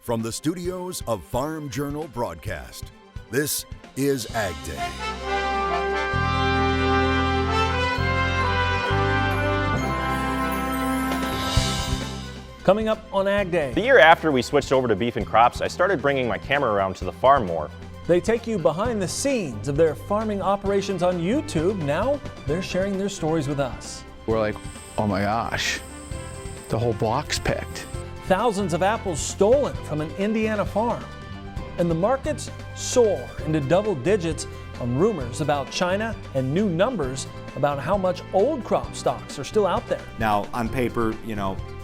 From the studios of Farm Journal Broadcast, this is AgDay. Coming up on AgDay. The year after we switched over to beef and crops, I started bringing my camera around to the farm more. They take you behind the scenes of their farming operations on YouTube. Now they're sharing their stories with us. We're like, oh my gosh, the whole block's picked. Thousands of apples stolen from an Indiana farm. And the markets soar into double digits on rumors about China and new numbers about how much old crop stocks are still out there. Now, on paper,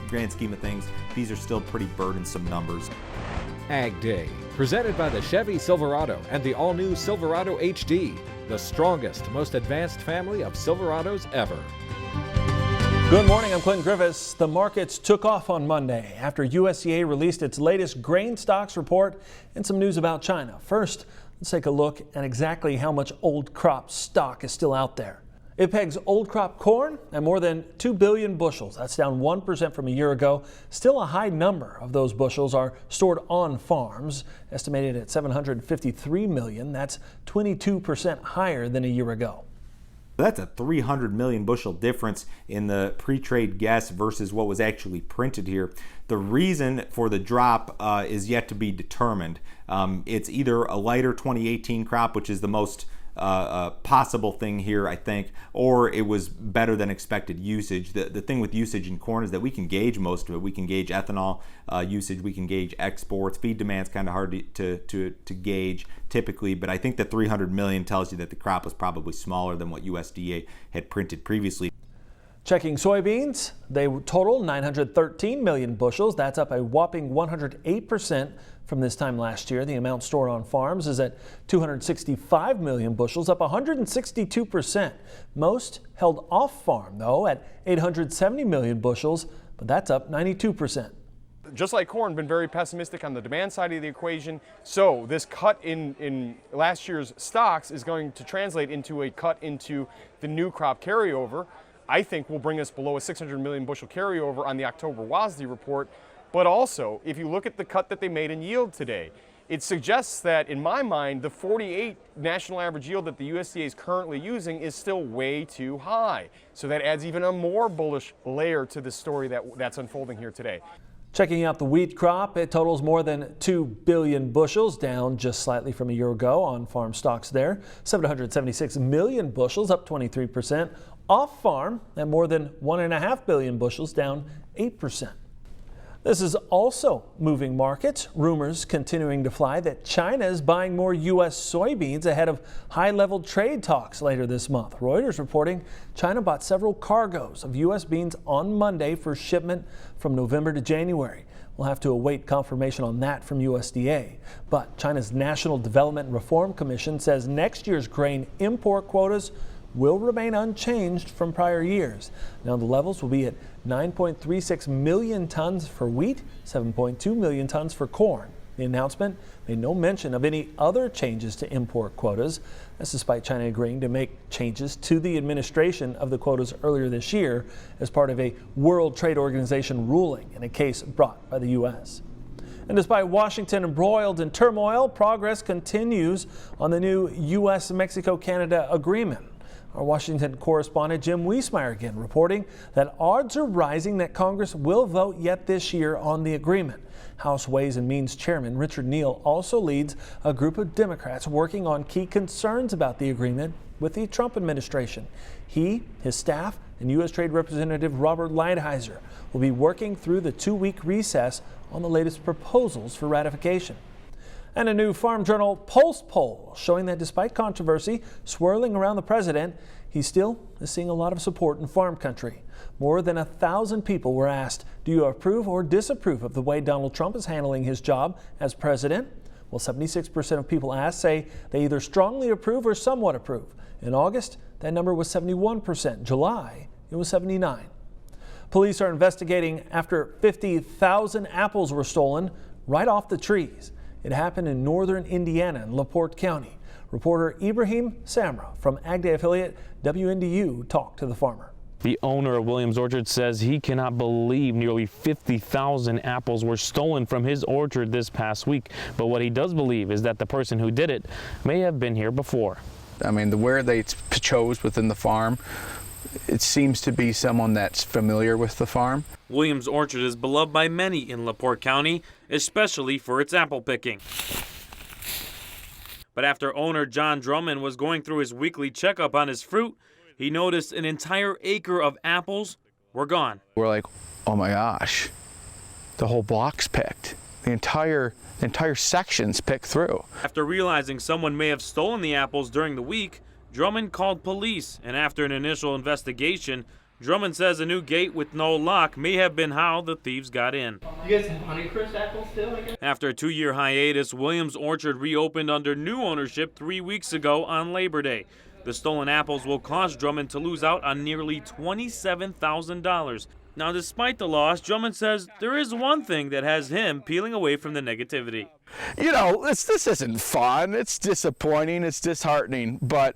grand scheme of things, these are still pretty burdensome numbers. AgDay, presented by the Chevy Silverado and the all-new Silverado HD, the strongest, most advanced family of Silverados ever. Good morning, I'm Clinton Griffiths. The markets took off on Monday after USDA released its latest grain stocks report and some news about China. First, let's take a look at exactly how much old crop stock is still out there. It pegs old crop corn at more than 2 billion bushels. That's down 1% from a year ago. Still a high number of those bushels are stored on farms, estimated at 753 million. That's 22% higher than a year ago. That's a 300 million bushel difference in the pre-trade guess versus what was actually printed here. The reason for the drop is yet to be determined. It's either a lighter 2018 crop, which is the most possible thing here, I think, or it was better than expected usage. The thing with usage in corn is that we can gauge most of it. We can gauge ethanol usage, we can gauge exports. Feed demand's kind of hard to gauge typically, but I think the 300 million tells you that the crop was probably smaller than what USDA had printed previously. Checking soybeans, they total 913 million bushels. That's up a whopping 108% from this time last year. The amount stored on farms is at 265 million bushels, up 162%. Most held off farm, though, at 870 million bushels, but that's up 92%. Just like corn, been very pessimistic on the demand side of the equation. So this cut in last year's stocks is going to translate into a cut into the new crop carryover. I think will bring us below a 600 million bushel carryover on the October WASDE report. But also, if you look at the cut that they made in yield today, it suggests that, in my mind, the 48 national average yield that the USDA is currently using is still way too high. So that adds even a more bullish layer to the story that's unfolding here today. Checking out the wheat crop, it totals more than 2 billion bushels, down just slightly from a year ago on farm stocks there. 776 million bushels, up 23%. Off farm at more than 1.5 billion bushels, down 8%. This is also moving markets. Rumors continuing to fly that China is buying more U.S. soybeans ahead of high-level trade talks later this month. Reuters reporting China bought several cargoes of U.S. beans on Monday for shipment from November to January. We'll have to await confirmation on that from USDA. But China's National Development Reform Commission says next year's grain import quotas will remain unchanged from prior years. Now the levels will be at 9.36 million tons for wheat, 7.2 million tons for corn. The announcement made no mention of any other changes to import quotas. That's despite China agreeing to make changes to the administration of the quotas earlier this year as part of a World Trade Organization ruling in a case brought by the U.S. And despite Washington embroiled in turmoil, progress continues on the new U.S.-Mexico-Canada agreement. Our Washington correspondent Jim Wiesmeyer again reporting that odds are rising that Congress will vote yet this year on the agreement. House Ways and Means Chairman Richard Neal also leads a group of Democrats working on key concerns about the agreement with the Trump administration. He, his staff, and U.S. Trade Representative Robert Lighthizer will be working through the 2-week recess on the latest proposals for ratification. And a new Farm Journal Pulse poll showing that despite controversy swirling around the president, he still is seeing a lot of support in farm country. More than 1,000 people were asked, do you approve or disapprove of the way Donald Trump is handling his job as president? Well, 76% of people asked say they either strongly approve or somewhat approve. In August, that number was 71%. July, it was 79%. Police are investigating after 50,000 apples were stolen right off the trees. It happened in northern Indiana in LaPorte County. Reporter Ibrahim Samra from AgDay affiliate WNDU talked to the farmer. The owner of Williams Orchard says he cannot believe nearly 50,000 apples were stolen from his orchard this past week. But what he does believe is that the person who did it may have been here before. I mean, where they chose within the farm, it seems to be someone that's familiar with the farm. Williams Orchard is beloved by many in LaPorte County, especially for its apple picking. But after owner John Drummond was going through his weekly checkup on his fruit, he noticed an entire acre of apples were gone. We're like, oh my gosh, the whole block's picked. The entire section's picked through. After realizing someone may have stolen the apples during the week, Drummond called police, and after an initial investigation, Drummond says a new gate with no lock may have been how the thieves got in. You guys have Honeycrisp apples still, I guess? After a 2-year hiatus, Williams Orchard reopened under new ownership 3 weeks ago on Labor Day. The stolen apples will cause Drummond to lose out on nearly $27,000. Now, despite the loss, Drummond says there is one thing that has him peeling away from the negativity. You know, this isn't fun. It's disappointing. It's disheartening. But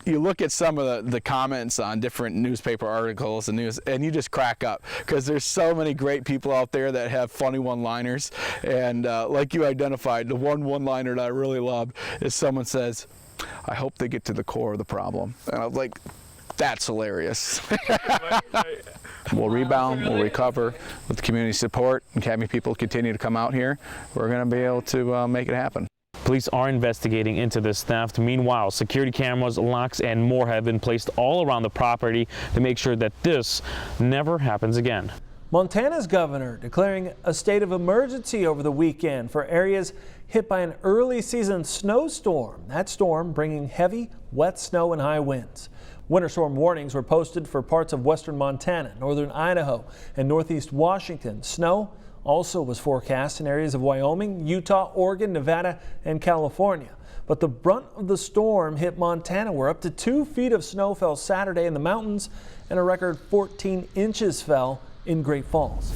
you look at some of the comments on different newspaper articles and news, and you just crack up because there's so many great people out there that have funny one-liners. And like you identified, the one-liner that I really loved is someone says, "I hope they get to the core of the problem." And I was like, that's hilarious. We'll rebound, we'll recover with community support, and having people continue to come out here. We're going to be able to make it happen. Police are investigating into this theft. Meanwhile, security cameras, locks, and more have been placed all around the property to make sure that this never happens again. Montana's governor declaring a state of emergency over the weekend for areas hit by an early season snowstorm. That storm bringing heavy, wet snow and high winds. Winter storm warnings were posted for parts of western Montana, northern Idaho, and northeast Washington. Snow also was forecast in areas of Wyoming, Utah, Oregon, Nevada, and California. But the brunt of the storm hit Montana, where up to 2 feet of snow fell Saturday in the mountains, and a record 14 inches fell in Great Falls.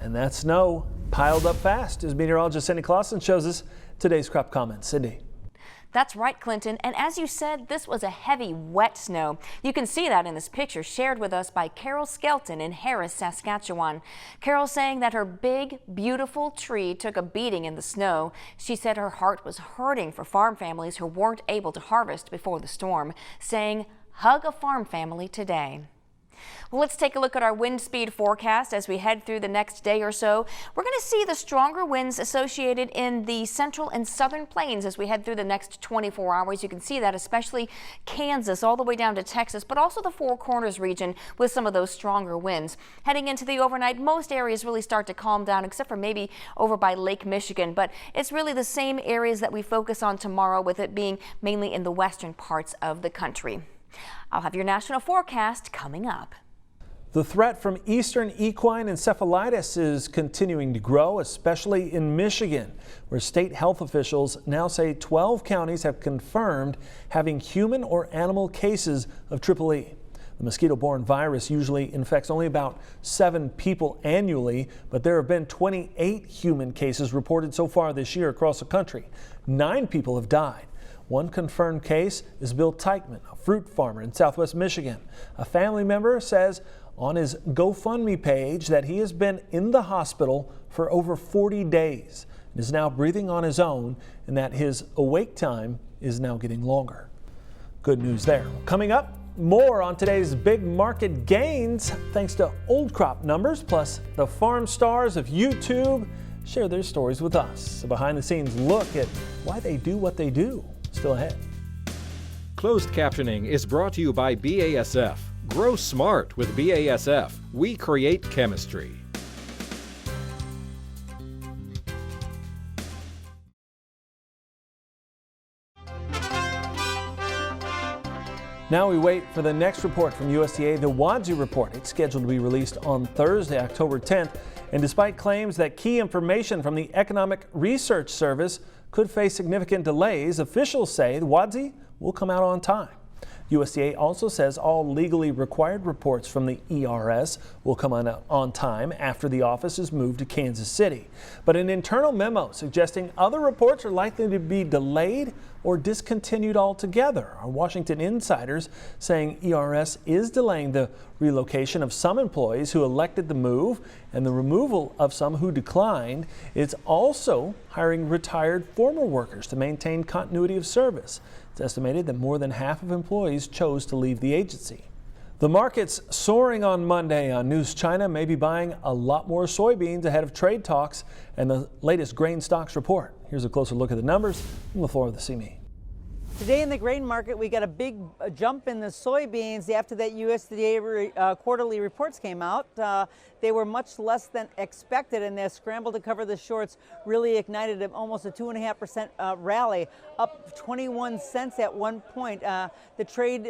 And that snow piled up fast, as meteorologist Cindy Clausen shows us today's crop comments. Cindy. That's right, Clinton. And as you said, this was a heavy, wet snow. You can see that in this picture shared with us by Carol Skelton in Harris, Saskatchewan. Carol saying that her big, beautiful tree took a beating in the snow. She said her heart was hurting for farm families who weren't able to harvest before the storm, saying, "Hug a farm family today." Well, let's take a look at our wind speed forecast as we head through the next day or so. We're going to see the stronger winds associated in the central and southern plains as we head through the next 24 hours. You can see that especially Kansas all the way down to Texas, but also the Four Corners region with some of those stronger winds. Heading into the overnight, most areas really start to calm down except for maybe over by Lake Michigan, but it's really the same areas that we focus on tomorrow, with it being mainly in the western parts of the country. I'll have your national forecast coming up. The threat from eastern equine encephalitis is continuing to grow, especially in Michigan, where state health officials now say 12 counties have confirmed having human or animal cases of EEE. The mosquito-borne virus usually infects only about 7 people annually, but there have been 28 human cases reported so far this year across the country. 9 people have died. One confirmed case is Bill Teichman, a fruit farmer in southwest Michigan. A family member says on his GoFundMe page that he has been in the hospital for over 40 days and is now breathing on his own, and that his awake time is now getting longer. Good news there. Coming up, more on today's big market gains thanks to old crop numbers, plus the farm stars of YouTube share their stories with us. A behind-the-scenes look at why they do what they do. Still ahead. Closed captioning is brought to you by BASF. Grow smart with BASF. We create chemistry. Now we wait for the next report from USDA, the WADSI report. It's scheduled to be released on Thursday, October 10th. And despite claims that key information from the Economic Research Service could face significant delays, officials say the WADSI will come out on time. USDA also says all legally required reports from the ERS will come on time after the office is moved to Kansas City. But an internal memo suggesting other reports are likely to be delayed or discontinued altogether. Our Washington insiders saying ERS is delaying the relocation of some employees who elected the move and the removal of some who declined. It's also hiring retired former workers to maintain continuity of service. It's estimated that more than half of employees chose to leave the agency. The market's soaring on Monday on news. China may be buying a lot more soybeans ahead of trade talks and the latest grain stocks report. Here's a closer look at the numbers from the floor of the CME. Today in the grain market, we got a big jump in the soybeans after that USDA quarterly reports came out. They were much less than expected, and their scramble to cover the shorts really ignited almost a 2.5% rally, up 21 cents at one point. The trade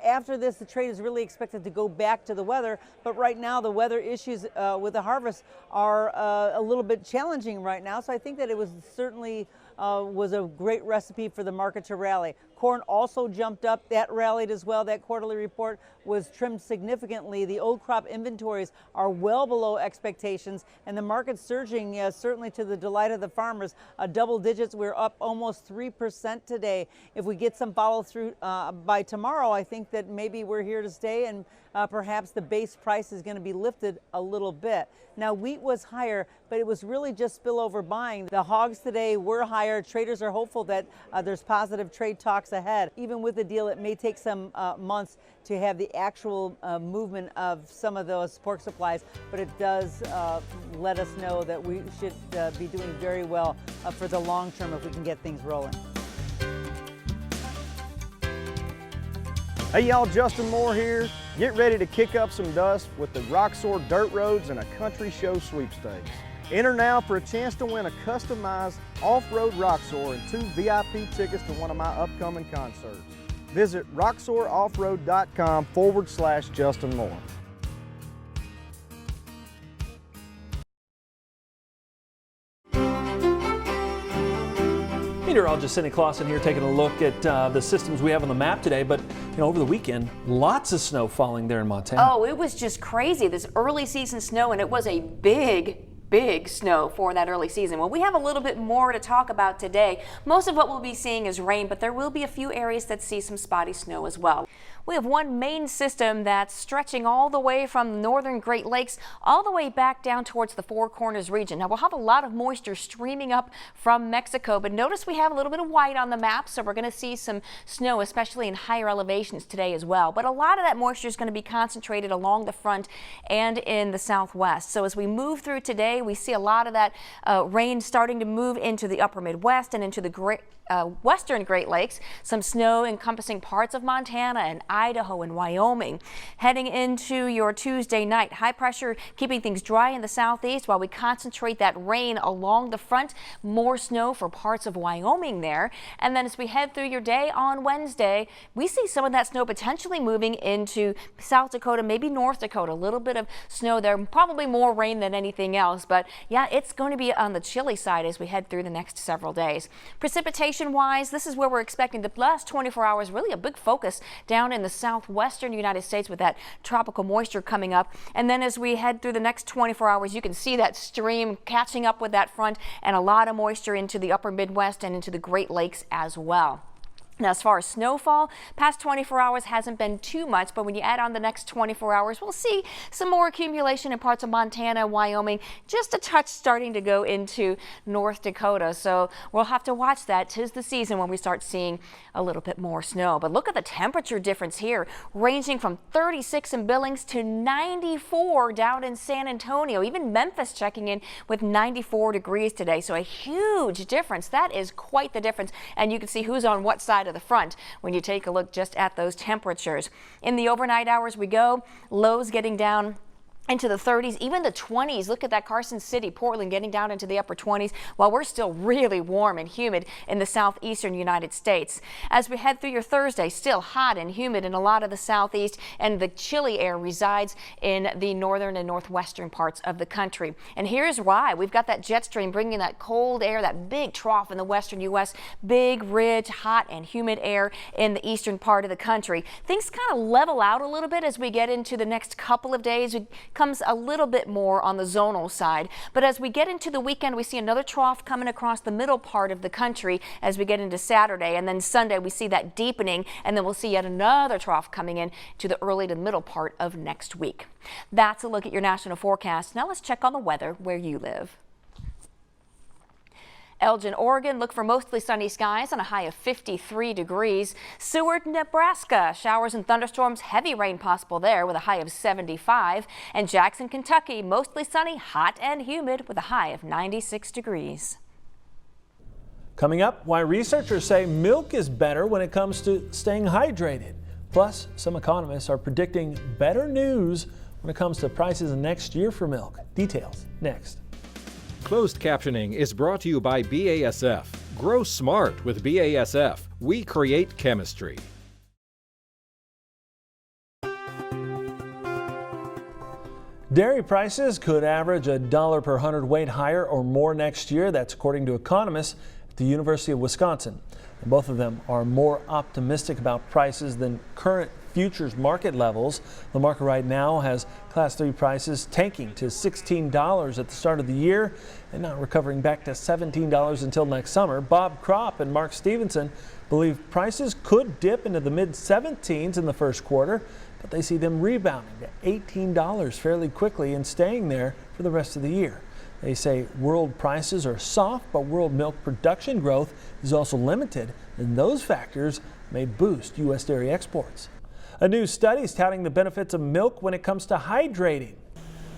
after this, the trade is really expected to go back to the weather, but right now the weather issues with the harvest are a little bit challenging right now. So I think that it was certainly was a great recipe for the market to rally. Corn also jumped up. That rallied as well. That quarterly report was trimmed significantly. The old crop inventories are well below expectations, and the market's surging, certainly to the delight of the farmers. Double digits. We're up almost 3% today. If we get some follow through by tomorrow, I think that maybe we're here to stay, and perhaps the base price is going to be lifted a little bit. Now, wheat was higher, but it was really just spillover buying. The hogs today were higher. Traders are hopeful that there's positive trade talks ahead. Even with the deal, it may take some months to have the actual movement of some of those pork supplies, but it does let us know that we should be doing very well for the long term if we can get things rolling. Hey y'all, Justin Moore here. Get ready to kick up some dust with the Roxor Dirt Roads and a Country Show sweepstakes. Enter now for a chance to win a customized off-road Roxor and 2 VIP tickets to one of my upcoming concerts. Visit roxoroffroad.com/Justin Moore. Meteorologist Cindy Clausen here taking a look at the systems we have on the map today, but over the weekend, lots of snow falling there in Montana. Oh, it was just crazy, this early season snow, and it was a big snow for that early season. Well, we have a little bit more to talk about today. Most of what we'll be seeing is rain, but there will be a few areas that see some spotty snow as well. We have one main system that's stretching all the way from northern Great Lakes all the way back down towards the Four Corners region. Now, we'll have a lot of moisture streaming up from Mexico, but notice we have a little bit of white on the map, so we're going to see some snow, especially in higher elevations today as well. But a lot of that moisture is going to be concentrated along the front and in the southwest. So as we move through today, we see a lot of that rain starting to move into the upper Midwest and into the western Great Lakes. Some snow encompassing parts of Montana and Idaho and Wyoming. Heading into your Tuesday night, high pressure keeping things dry in the southeast while we concentrate that rain along the front. More snow for parts of Wyoming there. And then as we head through your day on Wednesday, we see some of that snow potentially moving into South Dakota, maybe North Dakota. A little bit of snow there, probably more rain than anything else. But yeah, it's going to be on the chilly side as we head through the next several days. Precipitation wise, this is where we're expecting the last 24 hours, really a big focus down in the southwestern United States with that tropical moisture coming up. And then as we head through the next 24 hours, you can see that stream catching up with that front and a lot of moisture into the upper Midwest and into the Great Lakes as well. Now, as far as snowfall, past 24 hours hasn't been too much, but when you add on the next 24 hours, we'll see some more accumulation in parts of Montana, Wyoming, just a touch starting to go into North Dakota. So we'll have to watch that. 'Tis the season when we start seeing a little bit more snow. But look at the temperature difference here, ranging from 36 in Billings to 94 down in San Antonio. Even Memphis checking in with 94 degrees today. So a huge difference. That is quite the difference. And you can see who's on what side of the front when you take a look just at those temperatures. In the overnight hours we go, lows getting down into the 30s, even the 20s. Look at that, Carson City, Portland getting down into the upper 20s, while we're still really warm and humid in the southeastern United States. As we head through your Thursday, still hot and humid in a lot of the southeast, and the chilly air resides in the northern and northwestern parts of the country. And here's why. We've got that jet stream bringing that cold air, that big trough in the western U.S., big, rich, hot and humid air in the eastern part of the country. Things kind of level out a little bit as we get into the next couple of days. It comes a little bit more on the zonal side, but as we get into the weekend, we see another trough coming across the middle part of the country as we get into Saturday, and then Sunday we see that deepening, and then we'll see yet another trough coming in to the early to middle part of next week. That's a look at your national forecast. Now let's check on the weather where you live. Elgin, Oregon, look for mostly sunny skies on a high of 53 degrees. Seward, Nebraska, showers and thunderstorms, heavy rain possible there with a high of 75. And Jackson, Kentucky, mostly sunny, hot and humid with a high of 96 degrees. Coming up, why researchers say milk is better when it comes to staying hydrated. Plus, some economists are predicting better news when it comes to prices next year for milk. Details next. Closed captioning is brought to you by BASF. Grow smart with BASF. We create chemistry. Dairy prices could average $1 per hundredweight higher or more next year. That's according to economists at the University of Wisconsin. And both of them are more optimistic about prices than current futures market levels. The market right now has Class 3 prices tanking to $16 at the start of the year and not recovering back to $17 until next summer. Bob Kropp and Mark Stevenson believe prices could dip into the mid-17s in the first quarter, but they see them rebounding to $18 fairly quickly and staying there for the rest of the year. They say world prices are soft, but world milk production growth is also limited, and those factors may boost U.S. dairy exports. A new study is touting the benefits of milk when it comes to hydrating.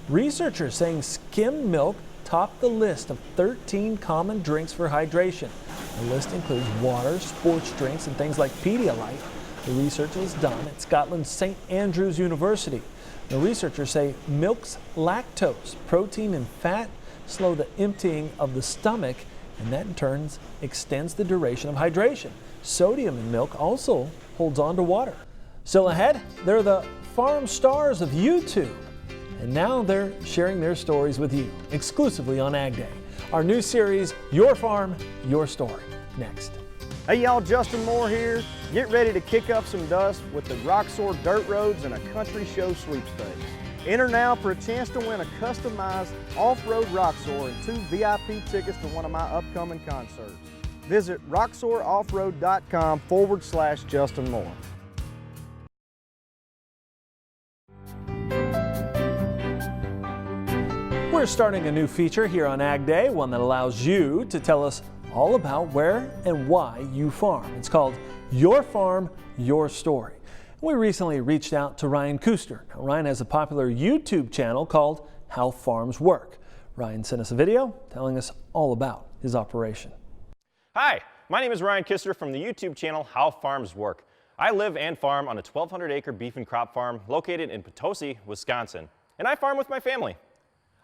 Researchers saying skim milk topped the list of 13 common drinks for hydration. The list includes water, sports drinks, and things like Pedialyte. The research was done at Scotland's St. Andrews University. The researchers say milk's lactose, protein, and fat slow the emptying of the stomach, and that in turn extends the duration of hydration. Sodium in milk also holds on to water. Still ahead, they're the farm stars of YouTube, and now they're sharing their stories with you exclusively on AgDay. Our new series, Your Farm, Your Story, next. Hey y'all, Justin Moore here. Get ready to kick up some dust with the Roxor Dirt Roads and a Country Show sweepstakes. Enter now for a chance to win a customized off-road Roxor and 2 VIP tickets to one of my upcoming concerts. Visit roxoroffroad.com/Justin Moore. We're starting a new feature here on AgDay, one that allows you to tell us all about where and why you farm. It's called Your Farm, Your Story. We recently reached out to Ryan Kuster. Now, Ryan has a popular YouTube channel called How Farms Work. Ryan sent us a video telling us all about his operation. Hi, my name is Ryan Kuster from the YouTube channel How Farms Work. I live and farm on a 1,200-acre beef and crop farm located in Potosi, Wisconsin, and I farm with my family.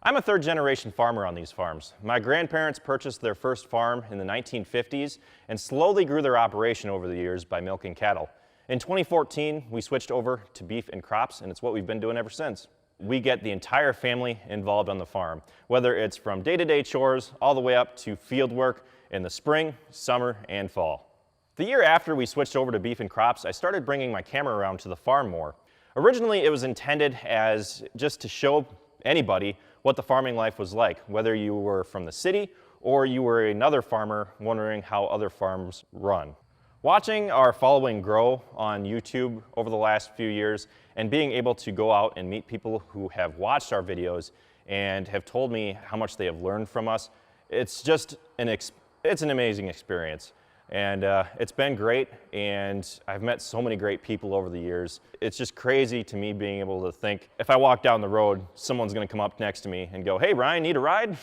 I'm a third-generation farmer on these farms. My grandparents purchased their first farm in the 1950s and slowly grew their operation over the years by milking cattle. In 2014, we switched over to beef and crops, and it's what we've been doing ever since. We get the entire family involved on the farm, whether it's from day-to-day chores all the way up to field work in the spring, summer, and fall. The year after we switched over to beef and crops, I started bringing my camera around to the farm more. Originally, it was intended as just to show anybody what the farming life was like, whether you were from the city or you were another farmer wondering how other farms run. Watching our following grow on YouTube over the last few years and being able to go out and meet people who have watched our videos and have told me how much they have learned from us, it's just it's an amazing experience. And it's been great, and I've met so many great people over the years. It's just crazy to me being able to think, if I walk down the road, someone's gonna come up next to me and go, "Hey Ryan, need a ride?"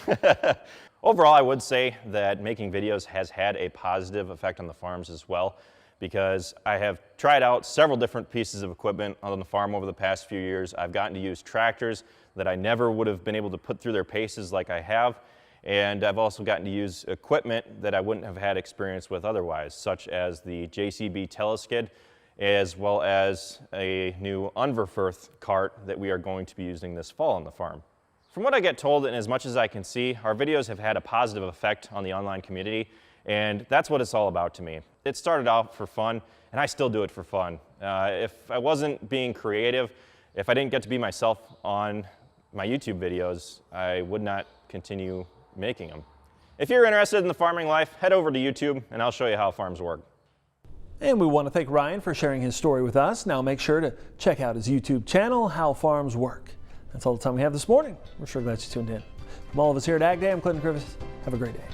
Overall, I would say that making videos has had a positive effect on the farms as well, because I have tried out several different pieces of equipment on the farm over the past few years. I've gotten to use tractors that I never would have been able to put through their paces like I have. And I've also gotten to use equipment that I wouldn't have had experience with otherwise, such as the JCB Teleskid, as well as a new Unverferth cart that we are going to be using this fall on the farm. From what I get told, and as much as I can see, our videos have had a positive effect on the online community, and that's what it's all about to me. It started out for fun, and I still do it for fun. If I wasn't being creative, if I didn't get to be myself on my YouTube videos, I would not continue making them. If you're interested in the farming life, head over to YouTube, and I'll show you how farms work. And we want to thank Ryan for sharing his story with us. Now make sure to check out his YouTube channel, How Farms Work. That's all the time we have this morning. We're sure glad you tuned in. From all of us here at AgDay, I'm Clinton Griffiths. Have a great day.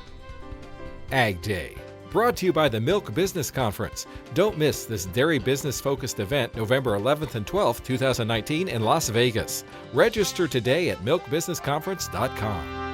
AgDay, brought to you by the Milk Business Conference. Don't miss this dairy business-focused event November 11th and 12th, 2019 in Las Vegas. Register today at milkbusinessconference.com.